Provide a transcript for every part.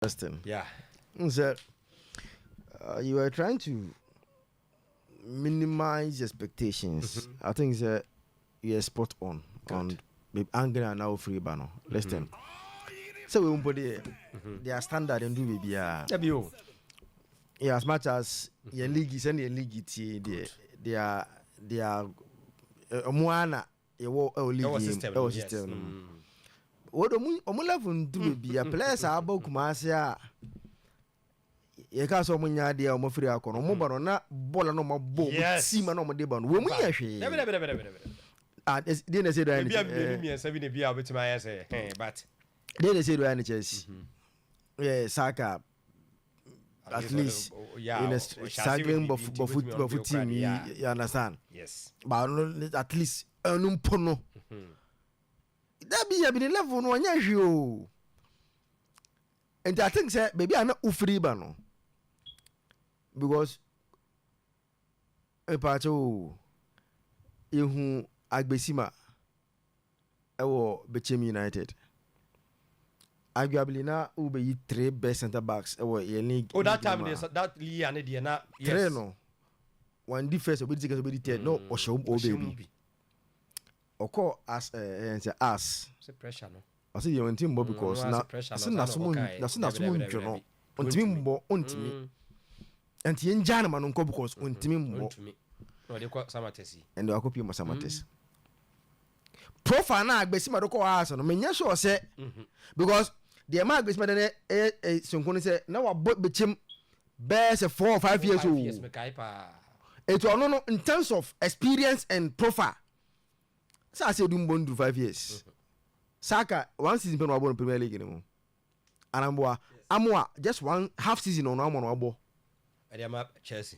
Justin. Yeah. Sir, you were trying to minimize expectations. I think that you're spot on. Good. On Angry and now free banner. Listen. So we won't put their standard and do maybe Yeah, as much as your league is any league they are moana your league system. What omu level do be a place about Kumasia. You can't so many idea of free alcohol. No more na bola no more bowl. See man no more debon. We mu yashi. Didn't say that. But didn't say that. Yeah, Saka. At least in a cycling foot team, you understand? Yes. But at least pono. That be a been level no anya. And I think say baby I not ufri ba no. Because epacho yehu agbesima ewo Bechem United. Arguably na ube yi 3 best center backs ewo ye league. Oh, that time that Lee and the na yes. 3 no. One defense obi take obi third no osho baby. Oko as say pressure no. I say you want him because na na sumo ntwono ontimi mbo ontimi enti enjana man nko because ontimi mbo no dey call samatesi and they akopie mo samatesi profile na agbesi ma do ko asa no menya sure say because the ma agbesi ma de sonkoni say na wa Bechem best 4 or 5 years old. Yes, me kai pa. It no in terms of experience and profile. So I say do 5 years. Saka 1 season pen wabo no Premier League anymore. Anamboa Amoa just 1 half season on amo no wabo. Adiama Chelsea.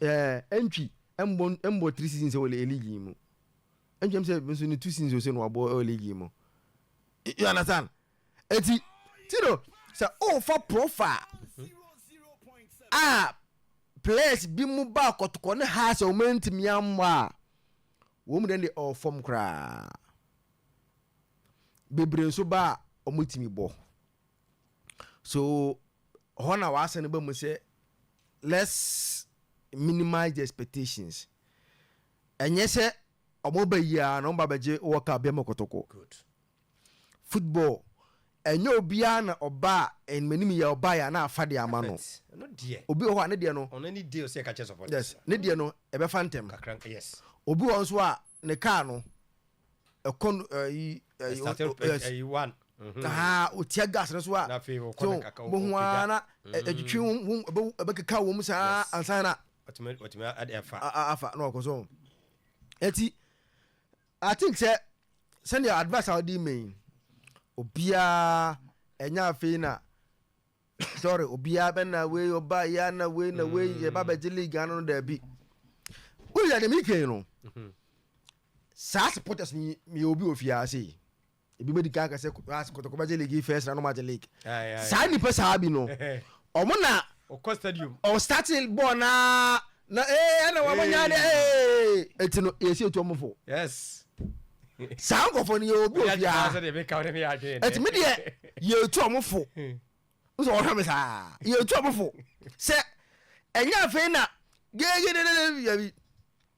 Entry embo 3 seasons e league mu. Entry say so ni 2 seasons o no wabo league mu. You understand? Eti Tino say for profile. Players bi mu ba Kotoko ne has o mentimi amwa. Wo mu den dey all form kra. Bebre so ba omutimi bo. So hona wa ase ne ba mu say let's minimize the expectations. Enye se omoba ya no ba beje work out be Kotoko. Good. Football enye obia na oba en manimi ya oba ya na afade amano. No dear. Obi ho ane de no. On any day o say catch support. Yes. Ne de no e be fantem. Yes. Obi won so a ne car no ekon one o tia gas no so a na fe o kon kaka bo huana etwetwe won be keka wo mu sa ansa na otime afa no okoso eti I think send your advice how di mean obia enya fe na sorry obia be na we oba ya na we ye baba league anu no da bi we ya de mi ken no sa supporters ni mi obi ofia say ebi medical ka say Kotoko league first na no match league sa ni pe sa bi no omo na o stadium o starting ball na na wa manya de etino yesi etu omfo yes sa nkofo ni obi ofia eti me de ye etu omfo so o hame sa ye etu omfo se enya fe na gege de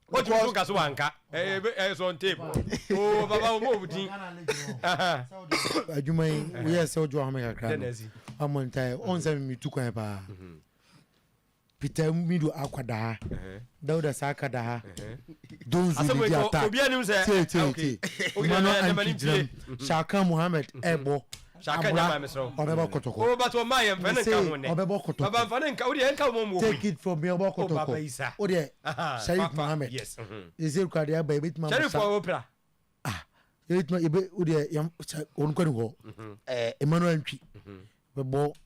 what you think so anka so on tape oh baba mo budin adwumai we are so jo hame kakra amontai on se mi tu kwan pa Peter midu akwada Dauda Saka da donzu bi ata obi anim se okay mano anti Shaka Muhammad ebo Shaka nyama mesro obeba Kotoko oh but o my mfa nka ho ne obeba Kotoko baba mfa nka odi enka mo mo take it from me obeba Kotoko odi Sharif Muhammad yes ezel kwade aba ebit mama Sharif for opera ebit ma ebe odi yam onkwani ho Emmanuel Ntwi bebo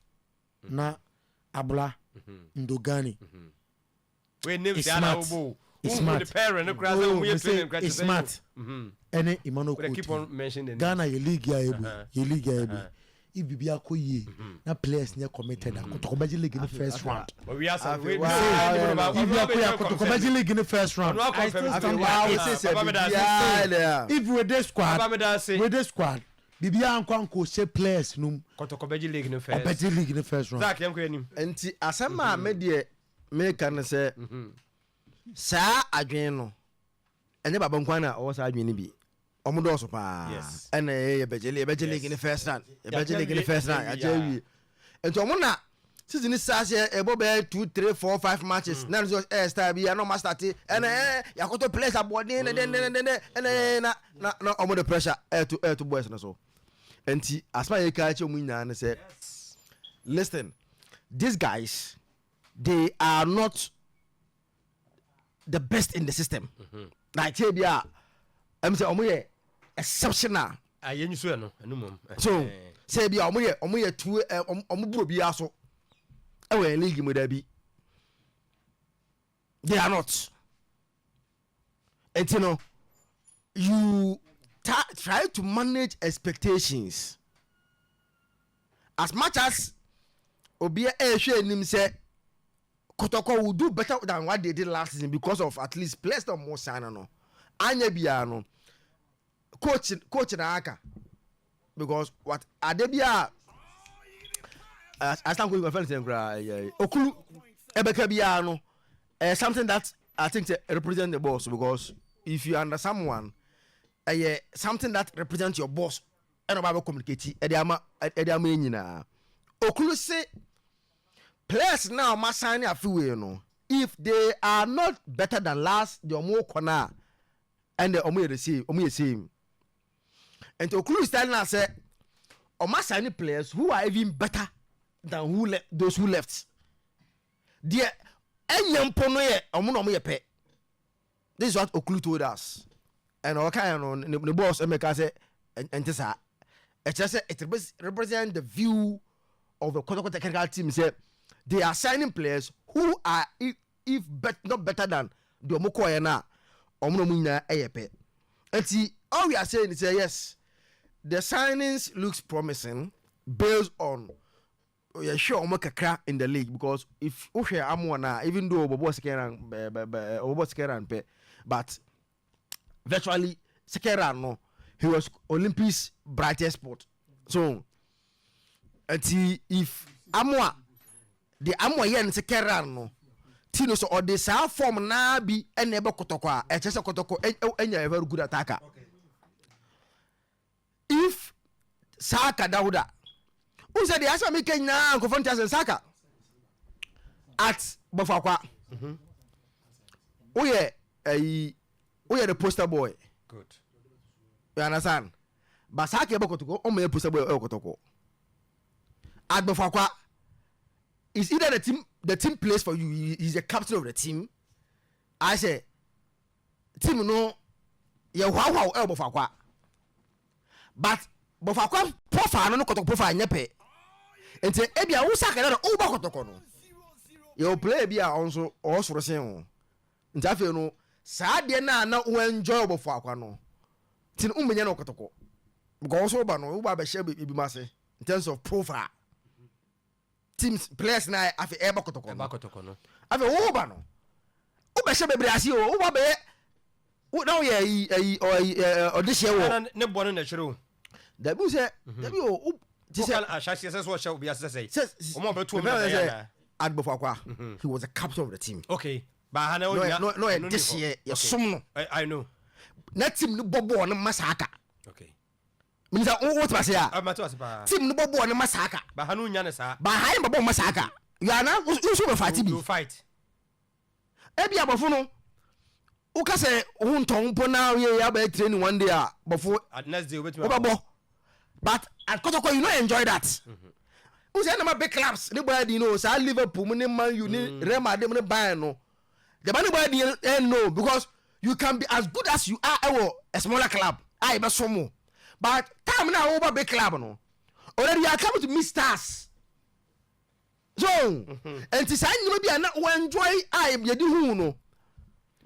na abla Ndogani we name Diana Obo smart the parent no cross and we play smart any Emmanuel we keep on mentioning Ghana ye league ya ebu if bibia koye na players near committed Kotoko league in the first round we are Kotoko league in the first round if we this squad bibia anko she players num Kotoko beji league no first. Beji league no first round. Zak yanko anim. Enti asema me de me kan say sa adwen no ene baba nkwan na o sa adwen ni bi omo do so pa ene ye beji league in the first round beji league in the first round ajewi enti omo na season is say ebo be 2 3 4 5 matches na so start bi no master ti ene yakoto players abodin ene na omo the pressure to boys na so enti asma ye ka che mu nyina ne say listen, these guys, they are not the best in the system. Like here they are, I'm saying omuye exceptional. Ayenyu so no, enum. So say be omuye two omuburo bi aso. Ewe league mo da bi. They are not. And you know, you try to manage expectations as much as Obia hwe nim say Kotoko will do better than what they did last season because of at least players no more sign no. Anya bia no. Coach na aka. Because what Adebia Asante Kotoko Okulu ebeka bia no something that I think represent the boss because if you under someone something that represents your boss and about communicate ediama nyina Okulu say players now must sign a few you know if they are not better than last the more corner and the omo same and Okulu stand and say o must sign players who are even better than those who left there enyampo no ye omo no ye pe. This is what Okulu told us and okay no the boss Emeka say entesa it represent the view of the Kotoko technical team. Say they are signing players who are if not better than the Omoko na omo nyina eyepe. And all we are saying is yes, the signings looks promising based on sure omo kakra in the league because if uhwe amona even though Obobo second round but virtually second round no he was Olympics brightest spot. So if Amwa the Amwa yen second round no Tino so or the sa form na bi enebe Kotoko a echese Kotoko enya a very good attacker. If Saka Dauda who said the Asante make na confront Saka at Bofakwa oye the poster boy. Good. You understand? But Saka Kotoko o me poster boy Kotoko at Bofakwa is either the team plays for you, he's the captain of the team. I say team no ye wow Bofakwa but Bofakwa profile no Kotoko profile nyepe ente ebia wo Saka na o ba Kotoko no you play bia also soro sen o nta fe no saa de na wo enjoy Bofakwa no tin umenya no Kotoko because wo ba no wo ba be share bi mase in terms of profile teams players na afi eba Kotoko no afi wo ba no wo be share be brasi o wo ba be wo na ye audition wo ne bono na chiro da bi say da bi o ti say ashasi say so show bi say omo be tu at Bofakwa he was the captain of the team. Okay ba ha na no this year you sum no I know na team no bobo no Masaka. Okay Minza what was here team no bobo no Masaka ba ha no nya ne sa ba ha bobo Masaka you are now you so fight bi you fight ebi abofo no o ka say o nton po na ye ya ba training one day a bofo next day obabo but at Kotoko you not enjoy that who say na big clubs ni boy di no say Liverpool ni Man U ni Real Madrid ni Bayern no the man boy di no because you can be as good as you are a smaller club I be somo but time na over big club no already you are coming to meet stars so and say you be na enjoy I ye di hu no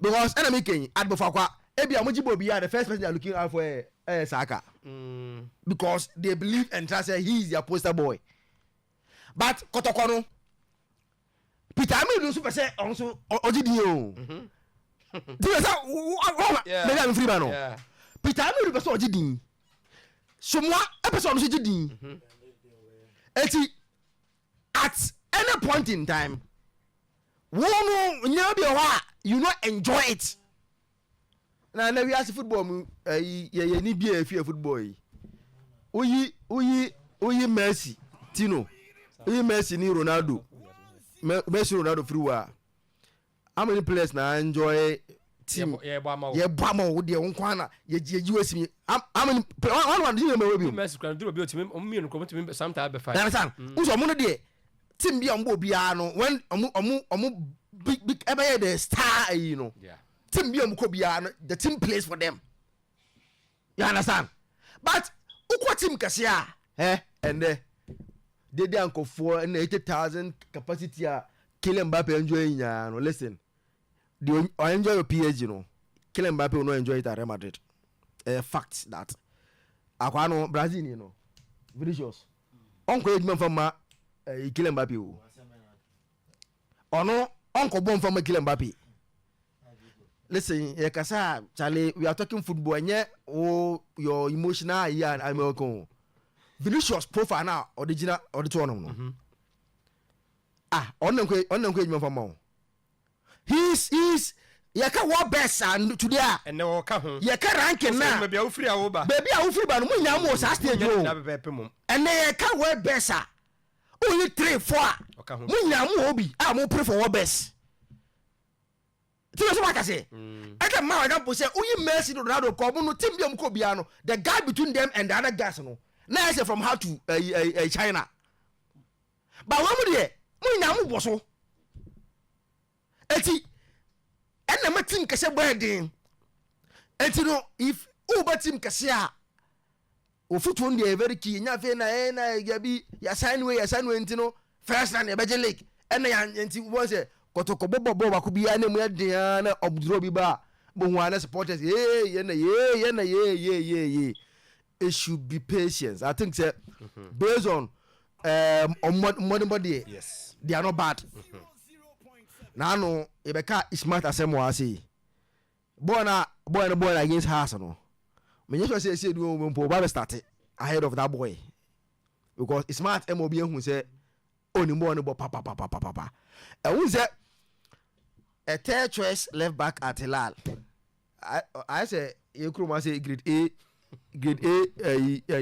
because enemy ken at Bofakwa ebi amojibo bi the first person they are looking out for Saka because they believe and trust he is their poster boy but Kotoko no Peter Amidu super say also ojidi o do you say maybe I'm free man no Peter Amidu person ojidi somwa episode so gidin eti at any point in time wonu nya bi ho you not enjoy it na we as football mu ye ni bi e fi football yi oyi Messi Tino oyi Messi ni Ronaldo free wa how many players na enjoy team ye bama wo de won na ye wasi how many one dey me we bi Messi kan duro bi o timi o mi no ko timi sometimes be fight understand uso mo no de team bi ambo bia no when omu big ebe the star you know team bi amko bia no the team plays for them you understand but ukwa team kasia and they anko for and 80,000 capacity Kylian Mbappe enjoy nya no listen they enjoy your PSG no Kylian Mbappe will not enjoy it at Real Madrid fact that akwa no Brazil ni no Vinicius onko edman fama Kylian Mbappe o ono onko bom fama Kylian Mbappe listen ye kasa Charlie we are talking football nye your emotional and American Vinicius profile now original auditor no onan ko edman fama he's ye ka wo best and today and no ka ho ye ka ranking na baby a wo free awoba no mo nya mo sa stage o and ye ka wo best only 3-4 mo nya mo obi mo pray for wo best so what I say I can ma na po say oyi Messi Ronaldo ko mo no team bi am ko bia no the guy between them and the other guys no na say from how to China but when mo dey mo nya mo boso eti ena ma team kase boarding eti no if uba team kase a ofutu on dey very key nya fe na ya bi ya sign way enti no first na e beje league ena ya enti won say kotoko bobo ba ku bia na mu ya na obduro bi ba bo hu ana supporters ye it should be patience I think say based on modern body yes they are not bad na no ebeka smart asemo ase boy na against House no me just say do mpo ba start ahead of that boy because smart MOB hu say oni mo bo papa e hu say a third choice left back at Hilal I say you come say grade A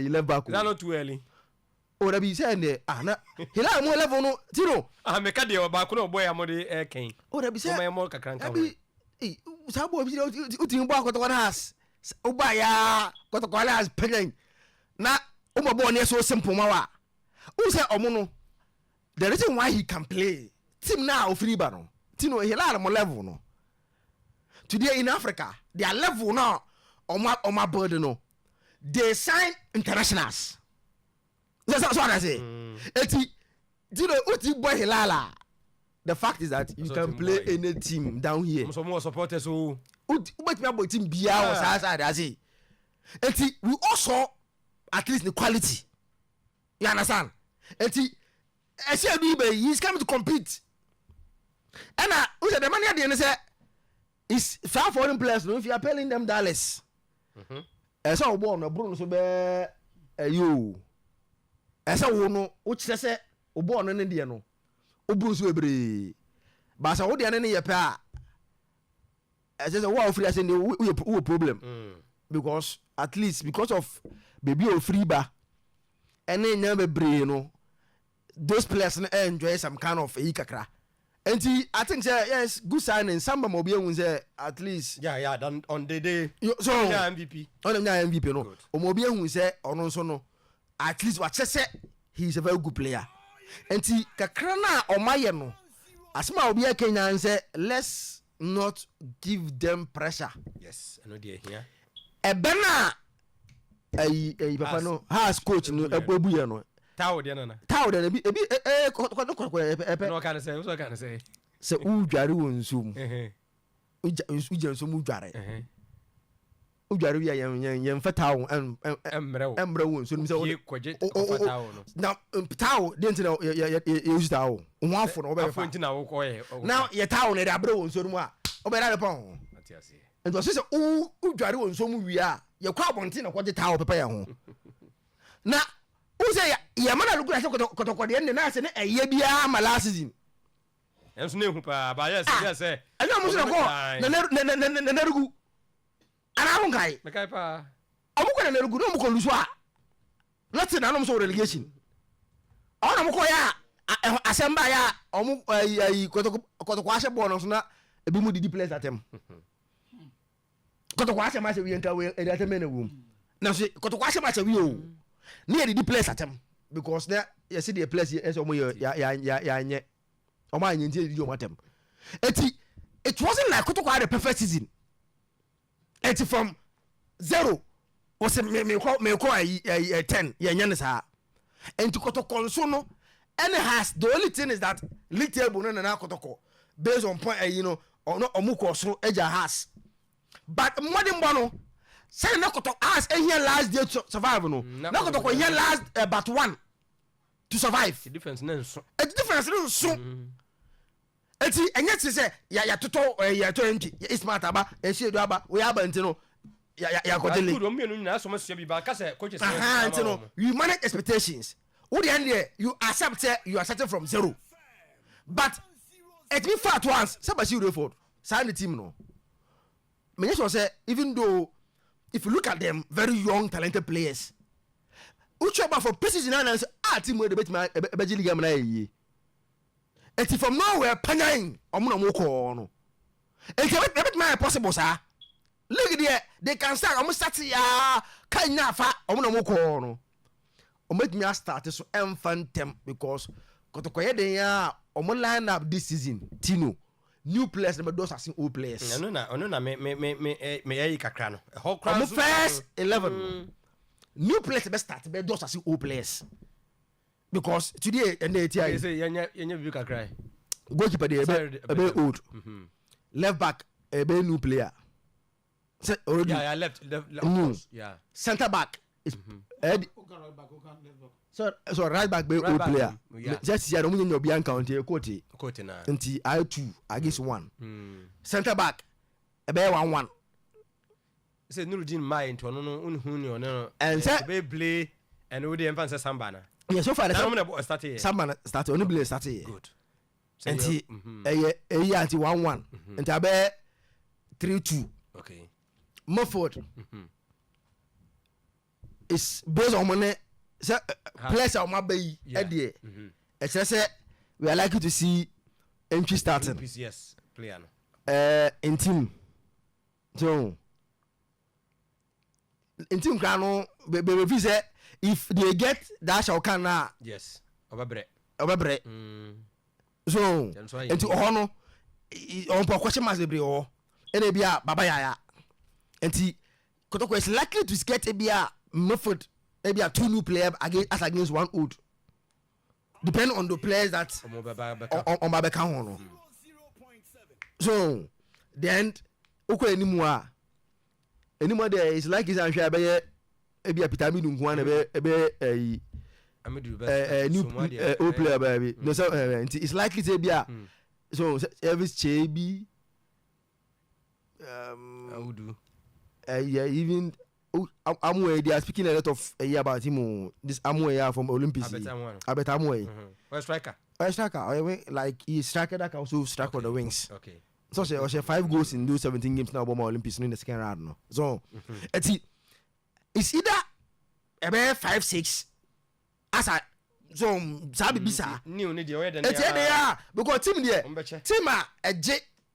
left back that not too early o da bi say na Hilal mo level no Tino me ka de ba ko no boy amode ken o da bi say mo mo kakranka abi sa bo bi utin bo akotoko has o ba ya kotoko has pengen na o mo bo ne so simple ma wa o say omo no the reason why he can play team now free ba no Tino Hilal mo level no today in Africa their level now on my board no they sign internationals. That's what I say. You know, uti boy Hilala. The fact is that you can play any team down here. Some more supporters who uti boy team bia or I say. We also at least the quality. You understand? He's coming to compete. And the money at the end say is far foreign players. No, if you are paying them dollars. So born Bruno so be you. Esa wo no wo kire se obo no ne de no oburu so ebre ba sa wo de ne ye pe a esa se wo free ase ne wo problem because at least because of baby o free ba ene nya bebre no those players no enjoy some kind of kakra and I think say yes good signing samba mo be ehun say at least yeah done on the day so MVP on them MVP no o mo be ehun say ono so no at least what say he's a very good player and kakra na omaye no asma obi akenya say let's not give them pressure yes I know there here e bena papa no has coach no ebuye no tawo de na bi no can say so can say se udware wonsum uja nsum udware udware wi yen fatawo emre wonsum se ye koje fatawo no na tawo de ntina ye use tawo won afo no obe fa ntina wo ko ye now ye tawo ne de abre wonsum a obe da pon atiase ento se udware wonsum wi a ye kwa bonte na koje tawo pepa ye ho na who say ya mana look like Kotoko de end na say na eye bia ma last season enso na ehu pa ba yes say ana mo say ko na rugu ana won kai me kai pa amuko na rugu no mo ko luso a let's na no so relegation ona mo ko ya asemba ya omu Kotoko ahye ball no so na ebi mu didi players atem Kotoko ahye ma se wi nka we e atem na wom na so Kotoko ahye ma se wi o na e didi players atem because na you see the players yes omo ya nye omo anye nti didi omo atem eti it wasn't like Kotoko had a perfect season eti from 0 was me ko 10 ye nya ne sa enti Kotoko nso no and has the only thing is that league table no na Kotoko based on point you know no omuko so eja has but modern bono say na Kotoko has here last day to survive no na Kotoko here last but one to survive the difference na so the difference no so eti enye ti say ya toto ya 20 is smart aba e sie do aba we aba ntino ya kodele good o mienu na so masia bi ba ka say coaches ntino you manage expectations. What the end there, you accept you are starting from 0. But it be far at once. Somebody you afford. Sign the team no. Me just say even though if you look at them very young talented players. Which about for precision and say team we debate my ebeji league na yi. Et from nowhere panyan omo no ko no. E debate my possible sir. Look there they can start omo start ya kan na fa omo no ko no. Make me start so emphantem because Kotoko ye den ya omo line up this season Tino new players na those as old players no na me yayi kakra no ho kra first 11 new players be start be those as old players because today and they say yenya bi kakra goalkeeper dey be old left back be new player say already yeah left yeah center back is so right back be old player just here no munyo obi an count e quote na nti I2 against 1 center back e be 1-1 say Nurudin Mai nto no unhu ni ono and say be play and we dey emphasis samba na yeah so far na mo start here samba start only play start here good nti e anti 1-1 nti abe 3-2 okay Mumford is based on money say players are my bay idea say we are likely to see entry starting yes player in team so in team can be review say if they get that shall can na yes obabre so into ono on question mas be o ene bia baba yaya enti Kotoko is likely to get a bia Mumford maybe a 2 new players against 1 old depending on the players that on Babeka hono so the end uko anymore there is like is an share be a pitami nku na be new old player baby no so it's likely to be a so service chebi Audu yeah even Amway they are speaking a lot of about him this Amway from Olympics Abet Amway striker like he striker that can also strike on the wings okay so she 5 goals in those 17 games now about Olympics in the second round no so it's either about 5-6 as a so sabi bisa new need the it's there because team there team a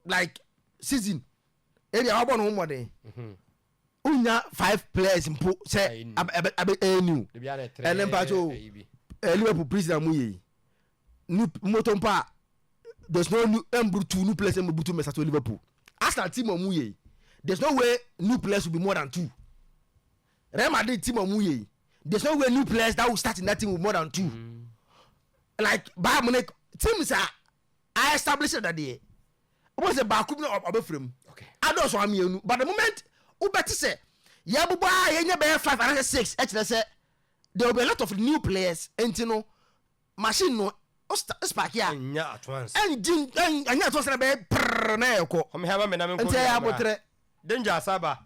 like season area how about no more there unya 5 players mpo say new and then pato Liverpool president muye new motompa there's no new two new players mbutu mesato Liverpool Arsenal team muye there's no way new players will be more than 2 Real Madrid team muye there's no way new players that will start in that team with more than 2 like Bayern Munich teams are I established that day was a back of frame okay I don't so am but the moment Ubeti say, Yabuba, yenya be 5 and 6. Actually, say there will be a lot of new players. And you know, machine no, spark ya. Nya at once. And Jin, and ya to say be prr na eko. Come have me na me ko. And say abotre. Danger Saba.